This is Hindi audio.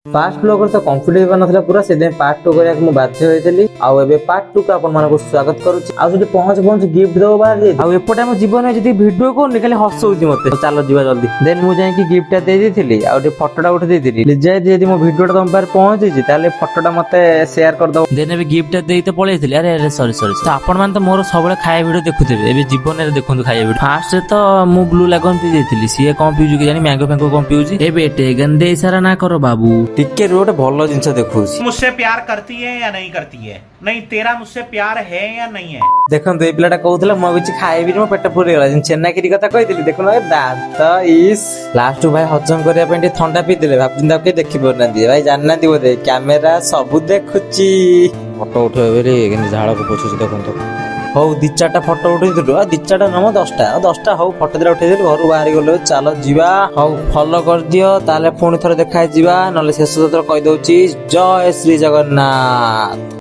फास्ट ब्लॉगर तो कॉम्पिटिटिव नथला पूरा से पार्ट 2 करिया मु बाध्य होइतली आउ एबे पार्ट 2 का अपन मानको स्वागत करूची आउ जे पहुंच गिफ्ट दो बाहर जे आउ एपटे हम जीवन में जदी वीडियो को निकले हसौची मते चलो जीवा जल्दी देन मु जाई कि गिफ्ट दे देथिली आउ जे फोटोटा उठे देथिली लिजाय जदी मो वीडियोटा तुम पार पहुंची छी ताले फोटोटा मते शेयर कर दो देन एबे गिफ्ट देइते पळेइथिली अरे अरे सॉरी सॉरी तो आपण मान तो मोर सबले खाया वीडियो देखुथिबे एबे जीवन रे देखंतु खाया वीडियो फास्ट रे तो मु ब्लू लागन पी देथिली सीए कोन पिउजु के जानी मैंगो फैंगो कोन पिउजी एबे टेगन दे इशारा ना करो बाबू टिके रोड भलो जिंस देखुछी मुझसे प्यार करती है या नहीं करती है नहीं तेरा मुझसे प्यार है या नहीं है देखंतु ए पिलाटा कहउतला म किछि खाइबी मो पेट पूरी गेला जिन चेन्ना किरी कथा कहितली देखनो ए दांत इस लास्ट भाई हजम करिया पे ठंडा पी देले भाबचिंदा के देखि परना दिए भाई जानना दिबो दे कैमरा सब देखुची फोटो उठेबे रे कि झाड़ को पोछुची देखंतु हौ दी चारटा फोटो उठेई दिलु दी चारटा नम 10टा हौ फोटो दिला उठेई दिलु घर बाहर गलो चलो जीवा हौ फॉलो कर दियो ताले पुणी थरे देखाय जीवा नले शेष थर कहि दउची जय श्री जगन्नाथ।